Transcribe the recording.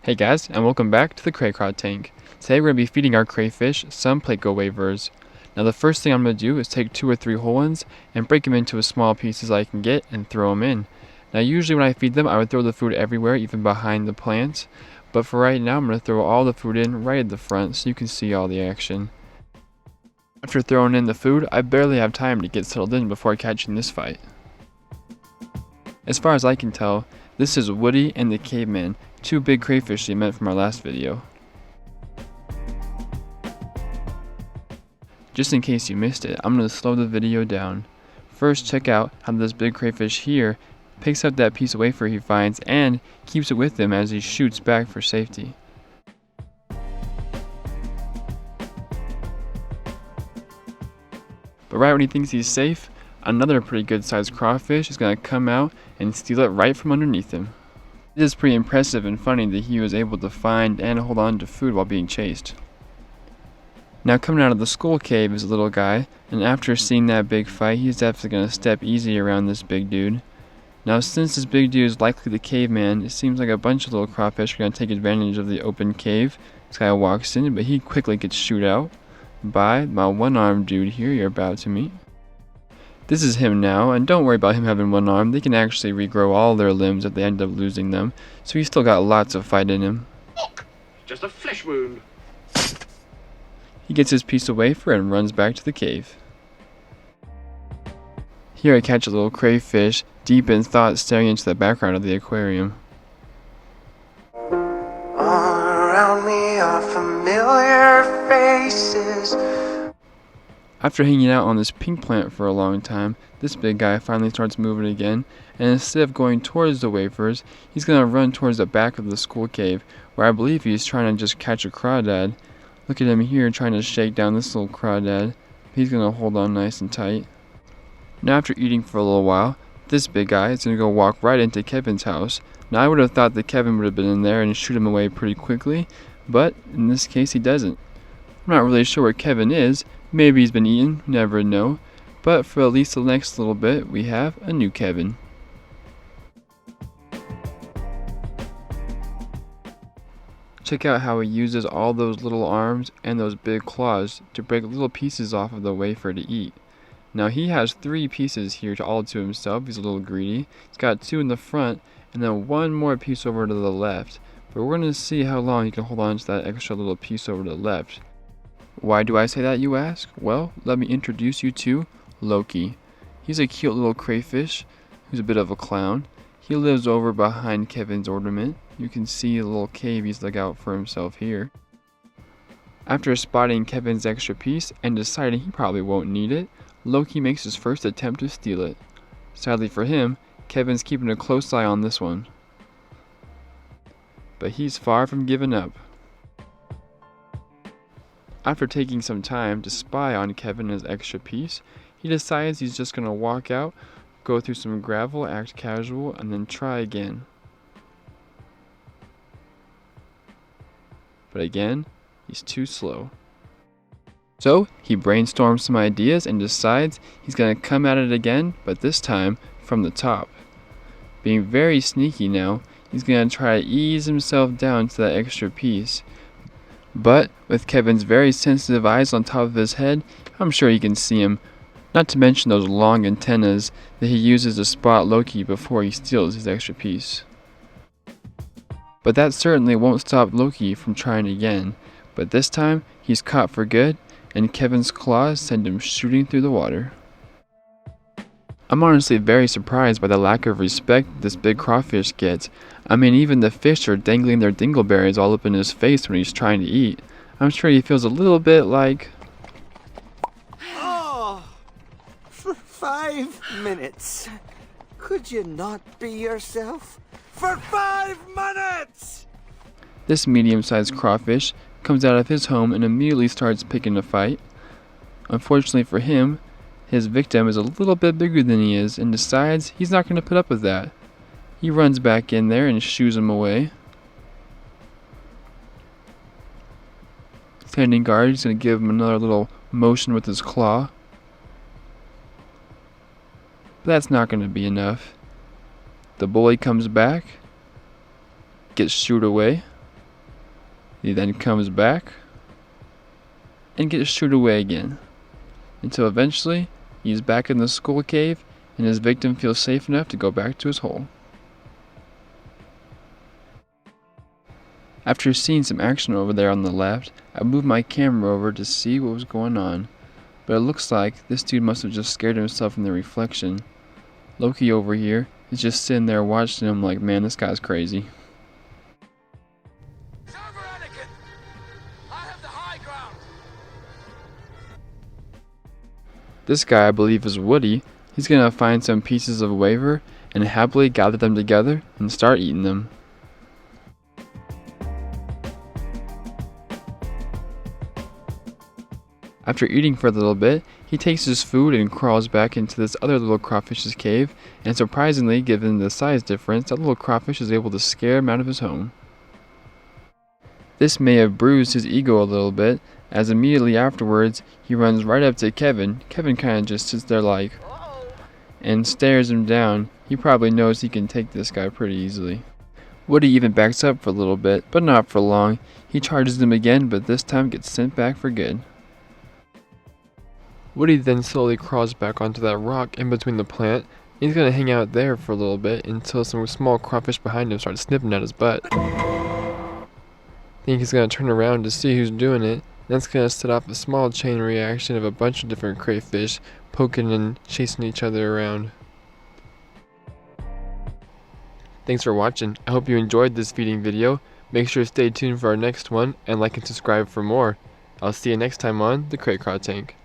Hey guys, and welcome back to the Craycraw tank. Today we're going to be feeding our crayfish some Pleco Wafers. Now the first thing I'm going to do is take 2 or 3 whole ones and break them into as small pieces I can get and throw them in. Now usually when I feed them I would throw the food everywhere, even behind the plants, but for right now I'm going to throw all the food in right at the front so you can see all the action. After throwing in the food, I barely have time to get settled in before catching this fight. As far as I can tell, this is Woody and the Caveman, 2 big crayfish we met from our last video. Just in case you missed it, I'm going to slow the video down. First, check out how this big crayfish here picks up that piece of wafer he finds and keeps it with him as he shoots back for safety. But right when he thinks he's safe, another pretty good sized crawfish is going to come out and steal it right from underneath him. It is pretty impressive and funny that he was able to find and hold on to food while being chased. Now coming out of the skull cave is a little guy, and after seeing that big fight, he's definitely going to step easy around this big dude. Now since this big dude is likely the caveman, it seems like a bunch of little crawfish are going to take advantage of the open cave. This guy walks in, but he quickly gets shoot out by my one-armed dude here you're about to meet. This is him now, and don't worry about him having one arm, they can actually regrow all their limbs if they end up losing them, so he's still got lots of fight in him. Look, just a flesh wound. He gets his piece of wafer and runs back to the cave. Here I catch a little crayfish, deep in thought staring into the background of the aquarium. All around me are familiar faces. After hanging out on this pink plant for a long time, this big guy finally starts moving again, and instead of going towards the wafers, he's going to run towards the back of the school cave, where I believe he's trying to just catch a crawdad. Look at him here trying to shake down this little crawdad. He's going to hold on nice and tight. Now after eating for a little while, this big guy is going to go walk right into Kevin's house. Now I would have thought that Kevin would have been in there and shoot him away pretty quickly, but in this case he doesn't. I'm not really sure where Kevin is. Maybe he's been eaten, never know, but for at least the next little bit, we have a new Kevin. Check out how he uses all those little arms and those big claws to break little pieces off of the wafer to eat. Now he has 3 pieces here all to himself, he's a little greedy. He's got 2 in the front, and then 1 more piece over to the left. But we're going to see how long he can hold on to that extra little piece over to the left. Why do I say that, you ask? Well, let me introduce you to Loki. He's a cute little crayfish who's a bit of a clown. He lives over behind Kevin's ornament. You can see a little cave he's dug out for himself here. After spotting Kevin's extra piece and deciding he probably won't need it, Loki makes his first attempt to steal it. Sadly for him, Kevin's keeping a close eye on this one. But he's far from giving up. After taking some time to spy on Kevin and his extra piece, he decides he's just going to walk out, go through some gravel, act casual, and then try again. But again, he's too slow. So he brainstorms some ideas and decides he's going to come at it again, but this time from the top. Being very sneaky now, he's going to try to ease himself down to that extra piece. But with Kevin's very sensitive eyes on top of his head, I'm sure he can see him, not to mention those long antennas that he uses to spot Loki before he steals his extra piece. But that certainly won't stop Loki from trying again, but this time he's caught for good, and Kevin's claws send him shooting through the water. I'm honestly very surprised by the lack of respect this big crawfish gets. I mean, even the fish are dangling their dingleberries all up in his face when he's trying to eat. I'm sure he feels a little bit like... Oh, for 5 minutes. Could you not be yourself? For 5 minutes! This medium-sized crawfish comes out of his home and immediately starts picking a fight. Unfortunately for him, his victim is a little bit bigger than he is and decides he's not going to put up with that. He runs back in there and shoos him away. Standing guard, he's going to give him another little motion with his claw. But that's not going to be enough. The bully comes back, gets shooed away. He then comes back and gets shooed away again, until eventually he's back in the skull cave and his victim feels safe enough to go back to his hole. After seeing some action over there on the left, I moved my camera over to see what was going on, but it looks like this dude must have just scared himself in the reflection. Loki over here is just sitting there watching him like, man, this guy's crazy. This guy, I believe, is Woody. He's gonna find some pieces of wafer and happily gather them together and start eating them. After eating for a little bit, he takes his food and crawls back into this other little crawfish's cave, and surprisingly, given the size difference, that little crawfish is able to scare him out of his home. This may have bruised his ego a little bit, as immediately afterwards, he runs right up to Kevin. Kevin kinda just sits there like, and stares him down. He probably knows he can take this guy pretty easily. Woody even backs up for a little bit, but not for long. He charges him again, but this time gets sent back for good. Woody then slowly crawls back onto that rock in between the plant. He's gonna hang out there for a little bit until some small crawfish behind him start snipping at his butt. Then he's gonna turn around to see who's doing it. That's gonna set off a small chain reaction of a bunch of different crayfish poking and chasing each other around. Thanks for watching. I hope you enjoyed this feeding video. Make sure to stay tuned for our next one and like and subscribe for more. I'll see you next time on the Crayfish Tank.